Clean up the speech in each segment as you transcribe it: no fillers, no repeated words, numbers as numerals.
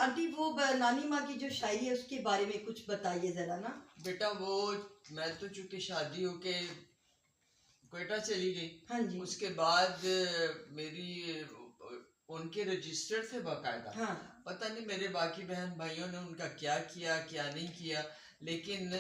Aunty وہ نانی ماں کی جو شاعری ہے اس کے بارے میں کچھ بتائیے ذرا نا. بیٹا وہ میں تو چونکہ شادی ہو کے کوئٹہ چلی گئی. ہاں جی. اس کے بعد میری ان کے رجسٹر تھے باقاعدہ. ہاں. پتہ نہیں میرے باقی بہن بھائیوں نے ان کا کیا کیا کیا نہیں کیا، لیکن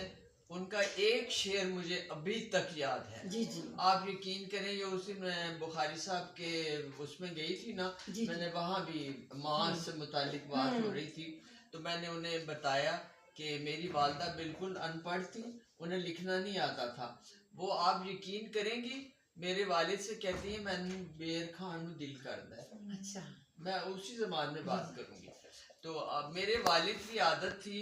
ان کا ایک شعر مجھے ابھی تک یاد ہے. جی جی. آپ یقین کریں یہ اس دن میں بخاری صاحب کے اس میں گئی تھی نا، میں نے وہاں بھی ماں سے متعلق بات ہو رہی تھی، تو میں نے انہیں بتایا کہ میری والدہ بالکل ان پڑھ تھی، انہیں لکھنا نہیں آتا تھا. وہ آپ یقین کریں گی میرے والد سے کہتی ہیں میں نے بیر خان نو دل کردا ہے. اچھا. میں اسی زبان میں بات کروں گی. تو میرے والد کی عادت تھی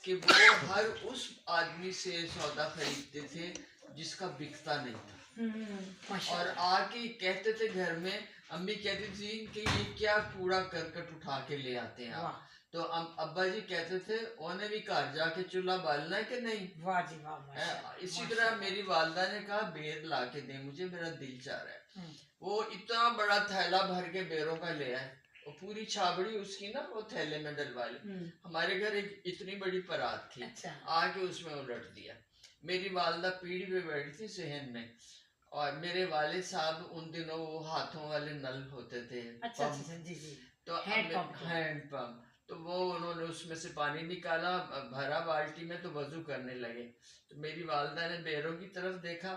کہ وہ ہر اس آدمی سے سودا خریدتے تھے جس کا بکتا نہیں تھا، اور آ کے کہتے تھے گھر میں، امی کہتی تھی کہ یہ کیا کوڑا کرکٹ اٹھا کے لے آتے ہیں آپ. تو ابا جی کہتے تھے انہیں بھی گھر جا کے چولہا بالنا ہے کہ نہیں. واہ جی واہ. اسی طرح میری والدہ نے کہا بیر لا کے دیں مجھے، میرا دل چاہ رہا ہے. وہ اتنا بڑا تھیلا بھر کے بیروں کا لے آئے، وہ پوری چھابڑی اس کی نا وہ تھیلے میں ڈلوا لی. ہمارے گھر ایک اتنی بڑی پرات تھی، آ کے اس میں الٹ دیا. میری والدہ پیڑھی پہ بیٹھی تھی صحن میں، اور میرے والد صاحب ان دنوں وہ ہاتھوں والے نل ہوتے تھے، تو ہینڈ پمپ، تو وہ انہوں نے اس میں سے پانی نکالا بھرا بالٹی میں تو وضو کرنے لگے. تو میری والدہ نے بیروں کی طرف دیکھا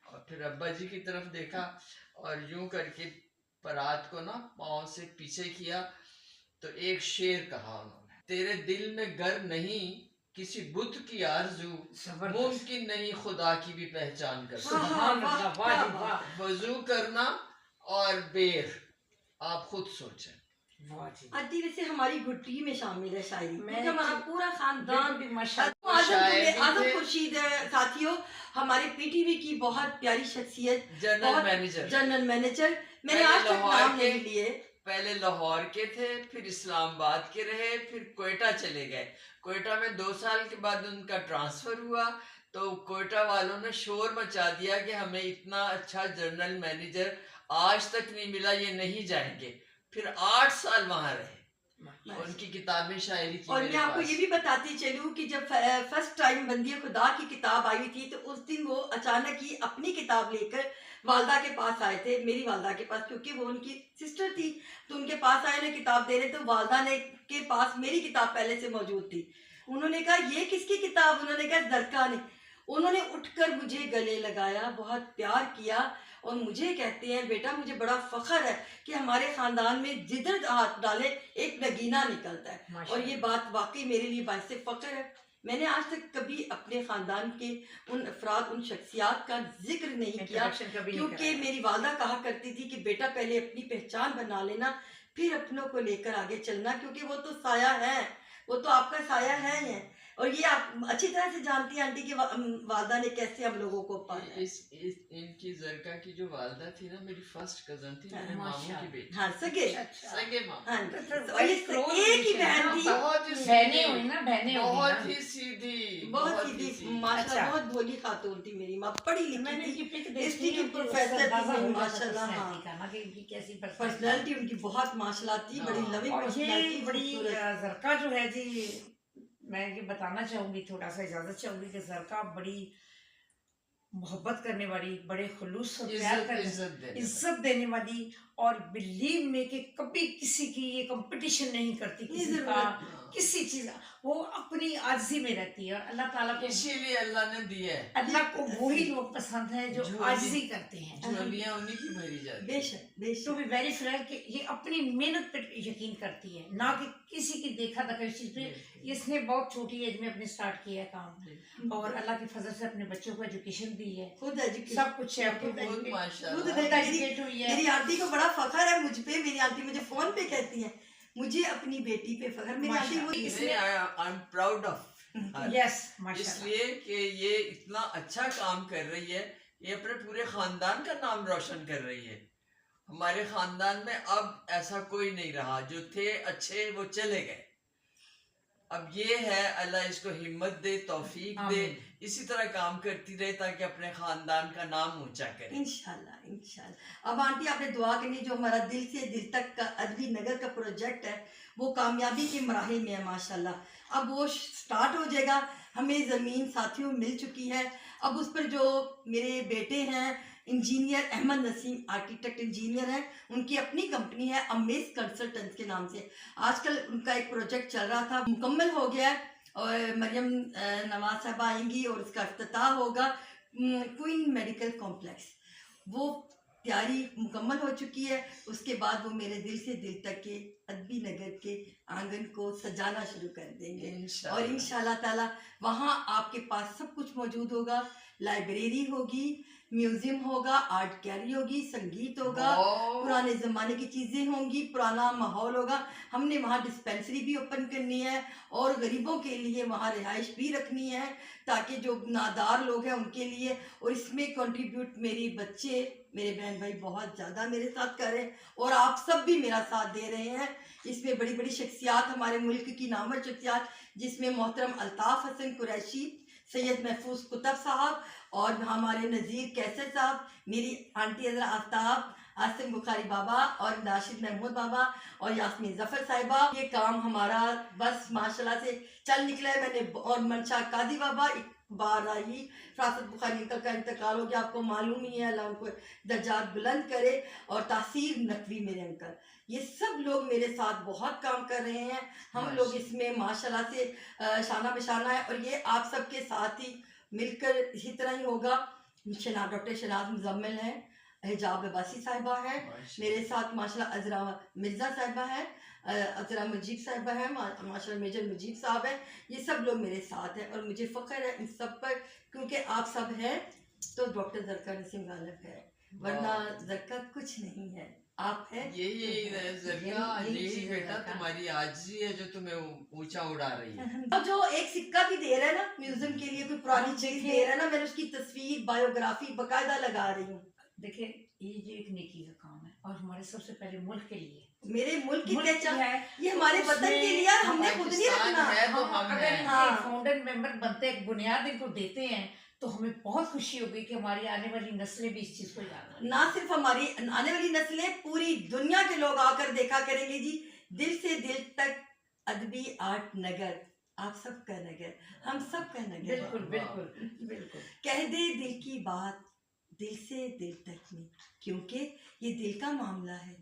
اور پھر ابا جی کی طرف دیکھا اور یوں کر کے پرات کو نا پاؤں سے پیچھے کیا تو ایک شعر کہا انہوں نے، تیرے دل میں گر نہیں کسی بت کی آرزو، ممکن نہیں خدا کی بھی پہچان کر سکتا. وضو کرنا اور بیر آپ خود سوچیں. آنٹی ویسے ہماری گھٹی میں شامل ہے شاعری، ہمارا پورا خاندان بھی اعظم خورشید ساتھیوں ہمارے پی ٹی وی کی بہت پیاری شخصیت، جنرل مینیجر. میں نے آج تک نام نہیں لیے. پہلے لاہور کے تھے، پھر اسلام آباد کے رہے، پھر کوئٹہ چلے گئے. کوئٹہ میں 2 سال کے بعد ان کا ٹرانسفر ہوا تو کوئٹہ والوں نے شور مچا دیا کہ ہمیں اتنا اچھا جنرل مینیجر آج تک نہیں ملا، یہ نہیں جائیں گے. پھر 8 سال وہاں رہے. ان کی کتابیں شاعری کی. اور میں آپ کو یہ بھی بتاتی چلوں کہ جب فرسٹ ٹائم بندی خدا کی کتاب آئی تھی تو اس دن وہ اچانک ہی اپنی کتاب لے کر والدہ کے پاس آئے تھے، میری والدہ کے پاس، کیونکہ وہ ان کی سسٹر تھی تو ان کے پاس آئے انہیں کتاب دے رہے. تو والدہ نے کے پاس میری کتاب پہلے سے موجود تھی. انہوں نے کہا یہ کس کی کتاب؟ انہوں نے کہا زرکا نے. انہوں نے اٹھ کر مجھے گلے لگایا، بہت پیار کیا اور مجھے کہتے ہیں بیٹا مجھے بڑا فخر ہے کہ ہمارے خاندان میں جدھر ہاتھ ڈالے ایک نگینہ نکلتا ہے. اور یہ بات واقعی میرے لیے باعث فخر ہے. میں نے آج تک کبھی اپنے خاندان کے ان افراد، ان شخصیات کا ذکر نہیں کیا، کیونکہ میری والدہ کہا کرتی تھی کہ بیٹا پہلے اپنی پہچان بنا لینا پھر اپنوں کو لے کر آگے چلنا، کیونکہ وہ تو سایہ ہے، وہ تو آپ کا سایہ ہے ہی ہے. اور یہ آپ اچھی طرح سے جانتی ہیں آنٹی کہ والدہ نے کیسے ہم لوگوں کو پالا. ان کی زرکا کی جو والدہ تھی نا میری فرسٹ کزن تھی، میرے ماموں کی بیٹی. ہاں سگے ماں. ایک ہی بہن تھی، بہت ہی سیدھی، بہت سیدھی، ماشاءاللہ بہت بھولی خاتون تھی میری ماں، پڑھی لکھی تھی، ہسٹری کی پروفیسر تھی ماشاءاللہ. ہاں پرسنالٹی ان کی بہت ماشاءاللہ تھی، بڑی لونگ پرسنالٹی. بڑی زرکا جو ہے جی، میں یہ بتانا چاہوں گی، تھوڑا سا اجازت چاہوں گی کہ زرکا بڑی محبت کرنے والی، بڑے خلوص اور پیار کرنے، عزت دینے والی، اور بلیو میں کہ کبھی کسی کی یہ کمپٹیشن نہیں کرتی کسی کا کسی چیز، وہ اپنی عاجزی میں رہتی ہے. اور اللہ تعالیٰ کو اسی لیے اللہ نے دیا ہے، اللہ کو وہی لوگ پسند ہیں جو عاجزی کرتے ہیں. جھولیاں انہی کی بھری جاتی. بے شک بے شک. تو بھی ویری فرینک کہ یہ اپنی محنت پہ یقین کرتی ہے، نہ کہ کسی کی دیکھا دکھا اس چیز پہ. اس نے بہت چھوٹی ایج میں اپنے سٹارٹ کیا ہے کام، اور اللہ کے فضل سے اپنے بچوں کو ایجوکیشن دی ہے، خود سب کچھ ہے، خود ایجوکیٹ ہوئی ہے. میری آنٹی کو بڑا فخر ہے مجھ پہ. میری آنٹی مجھے فون پہ کہتی ہیں مجھے اپنی بیٹی پہ فخر. میری آنٹی وہ I'm proud of یس، اس لیے کہ یہ اتنا اچھا کام کر رہی ہے، یہ اپنے پورے خاندان کا نام روشن کر رہی ہے. ہمارے خاندان میں اب ایسا کوئی نہیں رہا، جو تھے اچھے وہ چلے گئے. اب یہ ہے اللہ اس کو ہمت دے، توفیق دے، آمین۔ اسی طرح کام کرتی رہے تاکہ اپنے خاندان کا نام اونچا کرے۔ انشاءاللہ انشاءاللہ۔ اب آنٹی آپ نے دعا کرنی، جو ہمارا دل سے دل تک کا ادبی نگر کا پروجیکٹ ہے وہ کامیابی کے مراحل میں ہے ماشاءاللہ۔ اب وہ سٹارٹ ہو جائے گا، ہمیں زمین ساتھیوں مل چکی ہے۔ اب اس پر جو میرے بیٹے ہیں انجینئر احمد نسیم، آرکیٹیکٹ انجینئر ہیں، ان کی اپنی کمپنی ہے امیز کنسلٹنٹس کے نام سے۔ آج کل ان کا ایک پروجیکٹ چل رہا تھا، مکمل ہو گیا ہے، اور مریم نواز صاحبہ آئیں گی اور اس کا افتتاح ہوگا کوئن میڈیکل کمپلیکس۔ وہ تیاری مکمل ہو چکی ہے، اس کے بعد وہ میرے دل سے دل تک کے ادبی نگر کے آنگن کو سجانا شروع کر دیں گے، اور انشاءاللہ تعالی وہاں آپ کے پاس سب کچھ موجود ہوگا، لائبریری ہوگی، میوزیم ہوگا، آرٹ گیلری ہوگی، سنگیت ہوگا، پرانے زمانے کی چیزیں ہوں گی، پرانا ماحول ہوگا۔ ہم نے وہاں ڈسپینسری بھی اوپن کرنی ہے اور غریبوں کے لیے وہاں رہائش بھی رکھنی ہے، تاکہ جو نادار لوگ ہیں ان کے لیے، اور اس میں کنٹریبیوٹ میری بچے، میرے بہن بھائی بہت زیادہ میرے ساتھ کر رہے ہیں، اور آپ سب بھی میرا ساتھ دے رہے ہیں۔ اس میں بڑی بڑی شخصیات، ہمارے ملک کی نامور شخصیات، جس میں محترم الطاف حسن قریشی، سید محفوظ کتب صاحب، اور ہمارے نذیر کیسر صاحب، میری آنٹی حضرت آفتاب، عاصم بخاری بابا، اور راشد محمود بابا، اور یاسمین ظفر صاحبہ۔ یہ کام ہمارا بس ماشاءاللہ سے چل نکلا ہے۔ میں نے اور منشا قادی بابا، بار آئی فراست بخاری انکل کا انتقال ہو گیا، آپ کو معلوم ہی ہے، اللہ ان کو درجات بلند کرے، اور تاثیر نقوی میرے انکل، یہ سب لوگ میرے ساتھ بہت کام کر رہے ہیں۔ ہم لوگ اس میں ماشاءاللہ سے شانہ بشانہ ہے، اور یہ آپ سب کے ساتھ ہی مل کر اسی طرح ہی ہوگا۔ ڈاکٹر شناز مزمل ہیں، حجاب عباسی صاحبہ ہیں میرے ساتھ، ماشاءاللہ عذرا مرزا صاحبہ ہیں، عذرا مجید صاحبہ ہیں، ماشاءاللہ میجر مجید صاحب ہیں، یہ سب لوگ میرے ساتھ ہیں، اور مجھے فخر ہے ان سب پر، کیونکہ آپ سب ہیں تو ڈاکٹر زرکا نسیم غالب ہے، ورنہ زرکا کچھ نہیں ہے، آپ ہیں۔ یہی زرکا، یہی بیٹا تمہاری عاجزی ہے جو تمہیں اونچا اڑا رہی ہے۔ اب جو ایک سکہ بھی دے رہا ہے نا میوزیم کے لیے، کوئی پرانی چیز دے رہا ہے نا، میں نے اس کی تصویر بایوگرافی باقاعدہ لگا رہی ہوں۔ دیکھیں یہ جو ایک نیکی کا کام ہے، اور ہمارے سب سے پہلے ملک کے لیے، میرے ملک کی ملک پہچان ہے، یہ ہمارے اس وطن کے میں لیے، ہم نے خود نہیں رکھنا۔ ہے تو ہم اگر ہیں۔ ان ہاں۔ کے فاؤنڈر ممبر بنتے، ایک بنیاد ان کو دیتے ہیں، تو ہمیں بہت خوشی ہوگی کہ ہماری آنے والی نسلیں بھی اس چیز کو جانیں۔ نہ صرف ہماری آنے والی نسلیں، پوری دنیا کے لوگ آ کر دیکھا کریں گے جی، دل سے دل تک ادبی آرٹ نگر، آپ سب کا نگر، ہم سب کا نگر۔ بالکل بالکل بالکل۔ کہہ دے دل کی بات دل سے دل تک میں، کیونکہ یہ دل کا معاملہ ہے،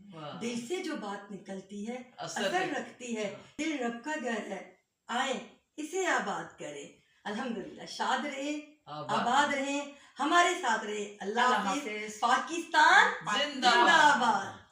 دل سے جو بات نکلتی ہے اثر رکھتی ہے، دل رب کا گھر ہے، آئیں اسے آباد کریں۔ الحمدللہ، شاد رہے، آباد رہیں، ہمارے ساتھ رہے۔ اللہ حافظ۔ پاکستان زندہ آباد۔